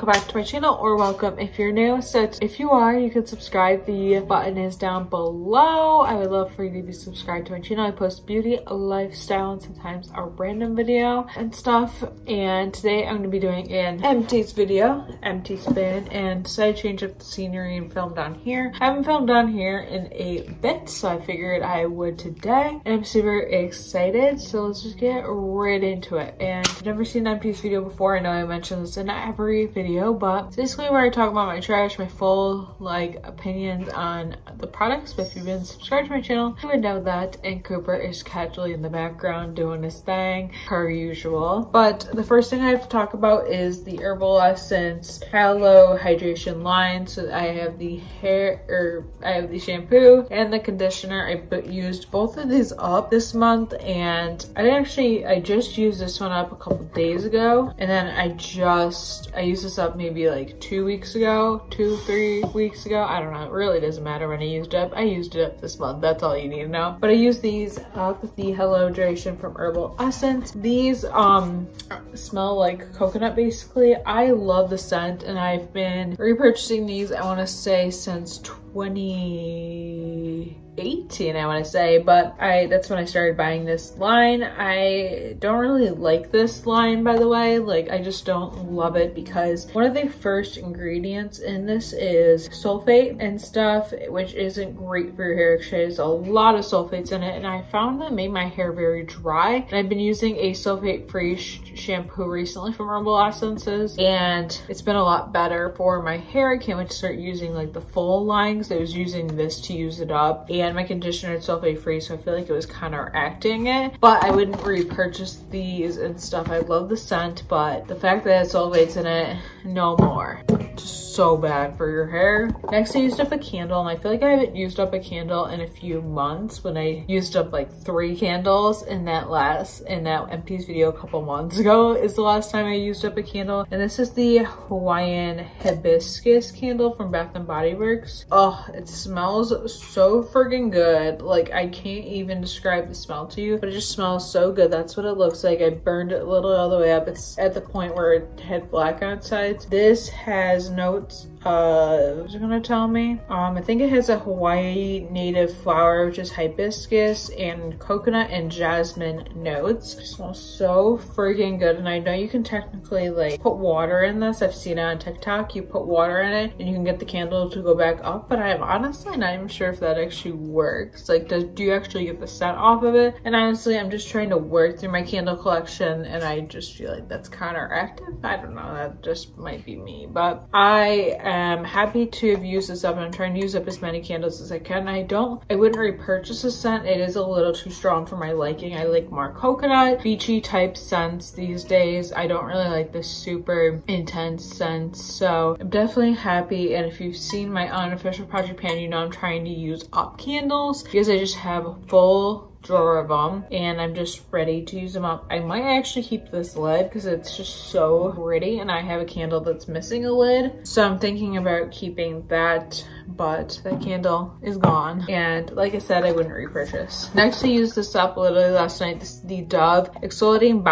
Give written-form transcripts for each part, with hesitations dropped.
welcome back to my channel, or welcome if you're new. So if you are, you can subscribe. The button is down below. I would love for you to be subscribed to my channel. I post beauty, lifestyle, and sometimes a random video and stuff. And today I'm going to be doing an empties video, empties bin, and decided to change up the scenery and film down here. I haven't filmed down here in a bit, so I figured I would today. And I'm super excited, so let's just get right into it. And I've never seen an empties video before. I know I mentioned this in every video, but it's basically where I talk about my trash, my full opinions on the products. But if you've been subscribed to my channel, you would know that. And Cooper is casually in the background doing his thing per usual. But the first thing I have to talk about is the Herbal Essence Halo Hydration line. So I have the shampoo and the conditioner. I used both of these up this month, and I just used this one up a couple days ago, and then I used this up maybe like 2 weeks ago, 2-3 weeks ago. I don't know, it really doesn't matter when I used it up. I used it up this month, that's all you need to know. But I used these up with the Hello Hydration from Herbal Essence. These smell like coconut basically. I love the scent, and I've been repurchasing these, I want to say, since 2018, I want to say, but that's when I started buying this line. I don't really like this line, by the way. I just don't love it because one of the first ingredients in this is sulfate and stuff, which isn't great for your hair. Actually, there's a lot of sulfates in it, and I found that made my hair very dry. And I've been using a sulfate-free shampoo recently from Herbal Essences, and it's been a lot better for my hair. I can't wait to start using the full line, because I was using this to use it up, and my conditioner is sulfate free, so I feel like it was counteracting it. But I wouldn't repurchase these and stuff. I love the scent, but the fact that it has sulfates in it, no more. Just so bad for your hair. Next, I used up a candle, and I feel like I haven't used up a candle in a few months. When I used up 3 candles in that empties video a couple months ago is the last time I used up a candle. And this is the Hawaiian hibiscus candle from Bath and Body Works. Oh, it smells so friggin' good. I can't even describe the smell to you, but it just smells so good. That's what it looks like. I burned it a little all the way up. It's at the point where it had black on sides. This has notes what's it gonna tell me? I think it has a Hawaii native flower, which is hibiscus, and coconut and jasmine notes. It smells so freaking good. And I know you can technically put water in this. I've seen it on TikTok. You put water in it and you can get the candle to go back up, but I'm honestly not even sure if that actually works. Do you actually get the scent off of it? And honestly, I'm just trying to work through my candle collection, and I just feel like that's counteractive. I don't know, that just might be me, but I am happy to have used this up, and I'm trying to use up as many candles as I can. I wouldn't repurchase the scent. It is a little too strong for my liking. I like more coconut, beachy type scents these days. I don't really like the super intense scents, so I'm definitely happy. And if you've seen my unofficial project pan, you know I'm trying to use up candles because I just have a full drawer of them, and I'm just ready to use them up. I might actually keep this lid because it's just so pretty, and I have a candle that's missing a lid, so I'm thinking about keeping that, but that candle is gone. And like I said, I wouldn't repurchase. Next, I used this up literally last night. This is the Dove Exfoliating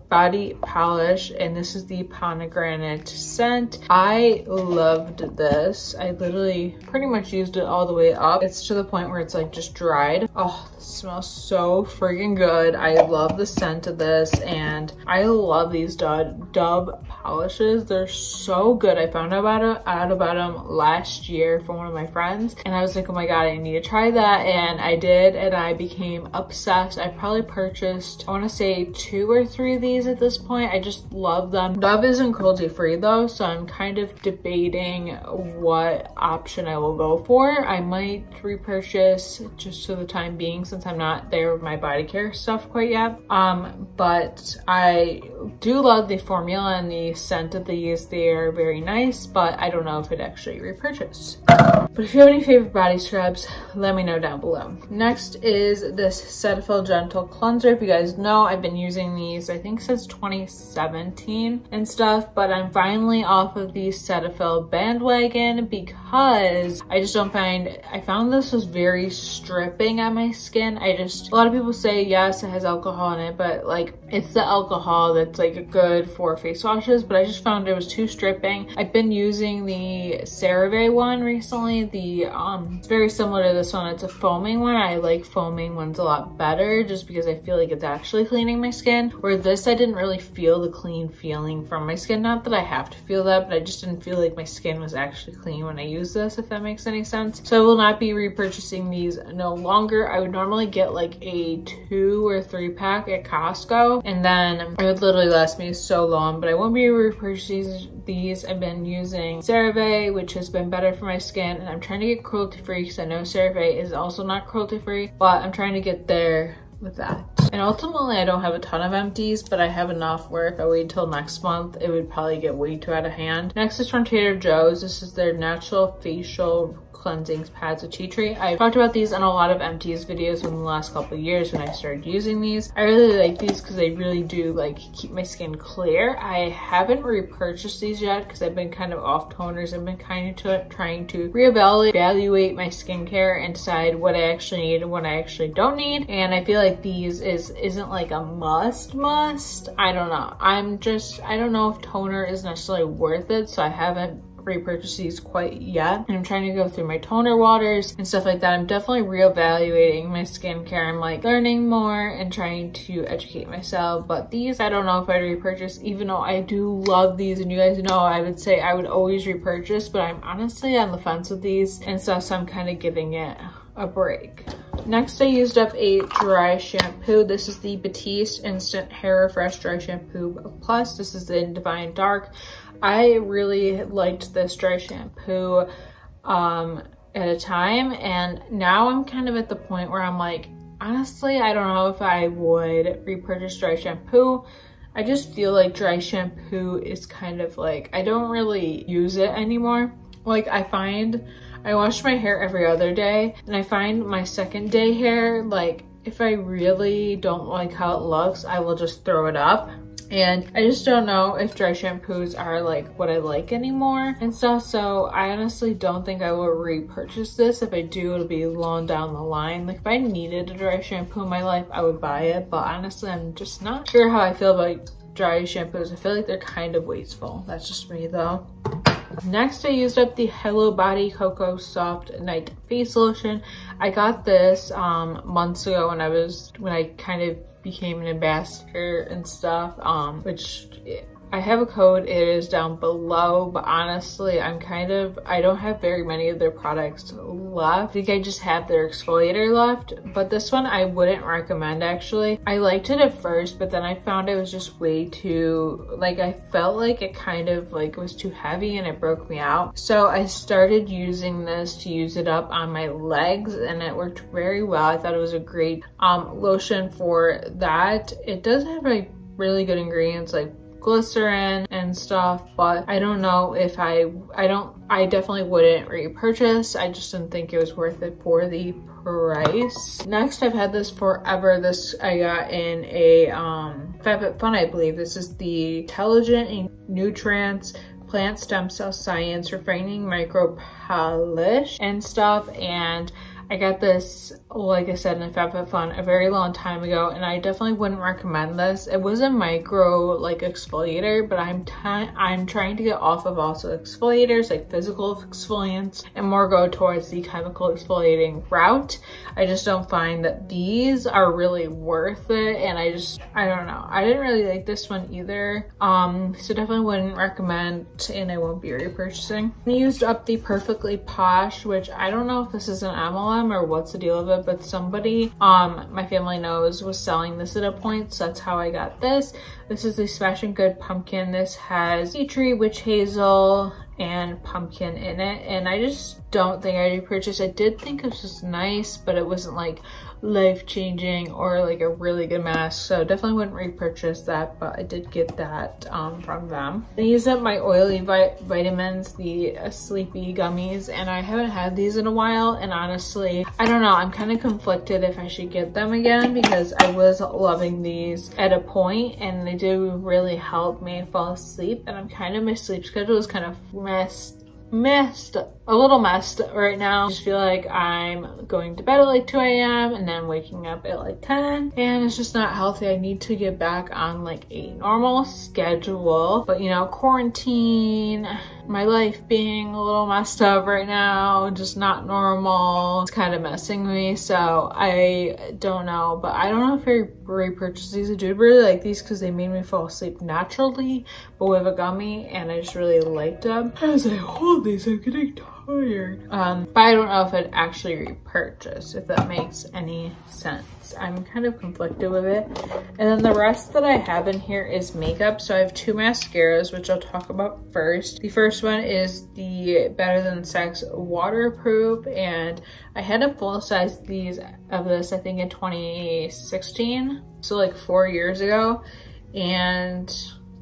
Body Polish, and this is the pomegranate scent. I loved this. I literally pretty much used it all the way up. It's to the point where it's just dried. Oh, this smells so freaking good. I love the scent of this, and I love these Dove polishes. They're so good. I found out about them last year from one of my friends, and I was like, oh my god, I need to try that, and I did, and I became obsessed. I probably purchased, I want to say 2 or 3 of these at this point. I just love them. Dove isn't cruelty free though, so I'm kind of debating what option I will go for. I might repurchase just for the time being, since I'm not there with my body care stuff quite yet. But I do love the formula and the scent that they use. They are very nice, but I don't know if I'd actually repurchase. But if you have any favorite body scrubs, let me know down below. Next is this Cetaphil Gentle Cleanser. If you guys know, I've been using these, I think, since 2017 and stuff, but I'm finally off of the Cetaphil bandwagon because I found this was very stripping on my skin. A lot of people say, yes, it has alcohol in it, but It's the alcohol that's like good for face washes, but I just found it was too stripping. I've been using the CeraVe one recently. It's very similar to this one. It's a foaming one. I like foaming ones a lot better just because I feel like it's actually cleaning my skin. Where this, I didn't really feel the clean feeling from my skin. Not that I have to feel that, but I just didn't feel like my skin was actually clean when I used this, if that makes any sense. So I will not be repurchasing these no longer. I would normally get like a 2 or 3 pack at Costco, and then it would literally last me so long, but I won't be repurchasing these. I've been using CeraVe, which has been better for my skin, and I'm trying to get cruelty free because I know CeraVe is also not cruelty free, but I'm trying to get there with that. And ultimately, I don't have a ton of empties, but I have enough where if I wait until next month, it would probably get way too out of hand. Next is from Trader Joe's. This is their natural facial cleansing pads with tea tree. I've talked about these in a lot of Empties videos in the last couple of years when I started using these. I really like these because they really do like keep my skin clear. I haven't repurchased these yet because I've been kind of off toners. I've been kind of trying to reevaluate my skincare and decide what I actually need and what I actually don't need. And I feel like these isn't like a must. I don't know. I don't know if toner is necessarily worth it, so I haven't repurchase these quite yet, and I'm trying to go through my toner waters and stuff like that. I'm definitely reevaluating my skincare. I'm like learning more and trying to educate myself, but these I don't know if I'd repurchase, even though I do love these, and you guys know I would say I would always repurchase, but I'm honestly on the fence with these and stuff, so I'm kind of giving it a break. Next, I used up a dry shampoo. This is the Ebates Instant Hair Refresh Dry Shampoo Plus. This is in Divine Dark. I really liked this dry shampoo at a time, and now I'm kind of at the point where I'm like, honestly, I don't know if I would repurchase dry shampoo. I just feel like dry shampoo is kind of like, I don't really use it anymore. Like I wash my hair every other day, and I find my second day hair, like if I really don't like how it looks, I will just throw it up. And I just don't know if dry shampoos are like what I like anymore and stuff. So I honestly don't think I will repurchase this. If I do, it'll be long down the line. Like if I needed a dry shampoo in my life, I would buy it. But honestly, I'm just not sure how I feel about dry shampoos. I feel like they're kind of wasteful. That's just me though. Next, I used up the Hello Body Cocoa Soft Night Face Lotion. I got this months ago when I kind of became an ambassador and stuff, which I have a code, it is down below, but honestly, I don't have very many of their products left. I think I just have their exfoliator left, but this one I wouldn't recommend actually. I liked it at first, but then I found it was just way too, like I felt like it kind of like was too heavy and it broke me out. So I started using this to use it up on my legs, and it worked very well. I thought it was a great lotion for that. It does have like really good ingredients like glycerin and stuff, but I don't know if I definitely wouldn't repurchase. I just didn't think it was worth it for the price. Next, I've had this forever. This I got in a FabFitFun, I believe. This is the Intelligent Nutrients Plant Stem Cell Science Refining Micro Polish and stuff, and I got this, like I said, in FabFitFun a very long time ago, and I definitely wouldn't recommend this. It was a micro like exfoliator, but I'm trying to get off of also exfoliators, like physical exfoliants, and more go towards the chemical exfoliating route. I just don't find that these are really worth it, and I don't know. I didn't really like this one either, so definitely wouldn't recommend, and I won't be repurchasing. I used up the Perfectly Posh, which I don't know if this is an MLM or what's the deal of it, but somebody my family knows was selling this at a point, so that's how I got this. This is the Smashing Good Pumpkin. This has tea tree, witch hazel, and pumpkin in it, and I just don't think I'd repurchase. I did think it was just nice, but it wasn't like life-changing or like a really good mask, so definitely wouldn't repurchase that, but I did get that from them. I used up my oily vitamins, the Sleepy Gummies, and I haven't had these in a while, and honestly, I don't know, I'm kind of conflicted if I should get them again, because I was loving these at a point, and they do really help me fall asleep, and my sleep schedule is kind of messed a little messed right now. I just feel like I'm going to bed at like 2 a.m. and then waking up at like 10, and it's just not healthy. I need to get back on like a normal schedule, but you know, quarantine, my life being a little messed up right now, just not normal, it's kind of messing me. So I don't know, but I don't know if I repurchase these. I do really like these because they made me fall asleep naturally, but with a gummy, and I just really liked them. As I hold these, I'm getting tired. But I don't know if I'd actually repurchase, if that makes any sense. I'm kind of conflicted with it. And then the rest that I have in here is makeup. So I have 2 mascaras, which I'll talk about first. The first one is the Better Than Sex Waterproof, and I had a full size of this I think in 2016, so like 4 years ago, and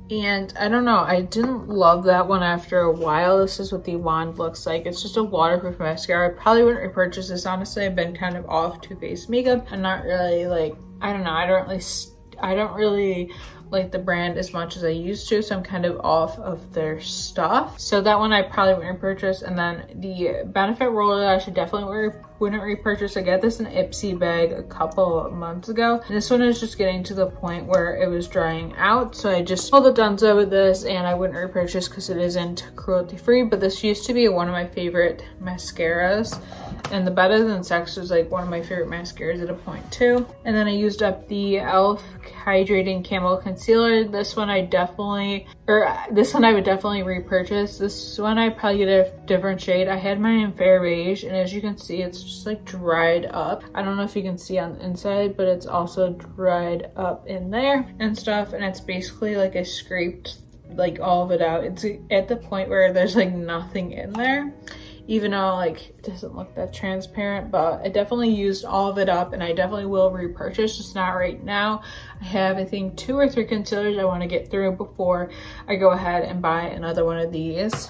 I don't know, I didn't love that one after a while. This is what the wand looks like. It's just a waterproof mascara. I probably wouldn't repurchase this, honestly. I've been kind of off Too Faced makeup. I'm not really like, I don't know, I don't really like the brand as much as I used to, so I'm kind of off of their stuff. So that one I probably wouldn't repurchase. And then the Benefit Roller, I should definitely wouldn't repurchase. I got this in an Ipsy bag a couple of months ago. And this one is just getting to the point where it was drying out, so I just pulled the Dunzo with this, and I wouldn't repurchase because it isn't cruelty free. But this used to be one of my favorite mascaras, and the Better Than Sex was like one of my favorite mascaras at a point too. And then I used up the e.l.f. Hydrating Camo Concealer. This one I would definitely repurchase. This one I probably get a different shade. I had mine in Fair Beige, and as you can see, it's just like dried up. I don't know if you can see on the inside, but it's also dried up in there and stuff. And it's basically like I scraped like all of it out. It's at the point where there's like nothing in there, even though like it doesn't look that transparent. But I definitely used all of it up, and I definitely will repurchase, just not right now. I have I think 2 or 3 concealers I want to get through before I go ahead and buy another one of these.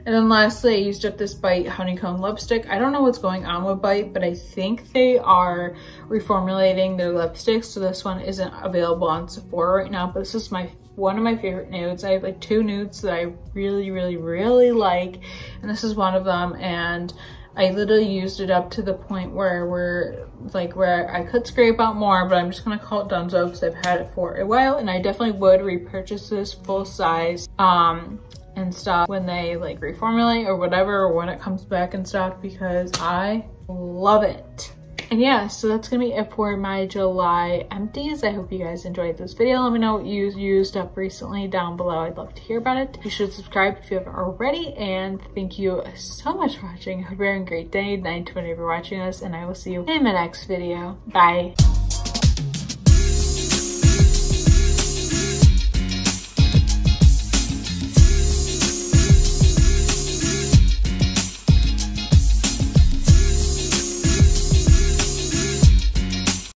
And then lastly, I used up this Bite Honeycomb lipstick. I don't know what's going on with Bite, but I think they are reformulating their lipsticks, so this one isn't available on Sephora right now. But this is one of my favorite nudes. I have like 2 nudes that I really like, and this is one of them. And I literally used it up to the point where I could scrape out more, but I'm just gonna call it Dunzo because I've had it for a while, and I definitely would repurchase this full size and stuff when they like reformulate or whatever, or when it comes back in stock, because I love it. And yeah, so that's gonna be it for my July empties. I hope you guys enjoyed this video. Let me know what you used up recently down below. I'd love to hear about it. You should subscribe if you haven't already, and thank you so much for watching. I hope you're having a great day, night, whenever you're watching this, and I will see you in my next video. Bye.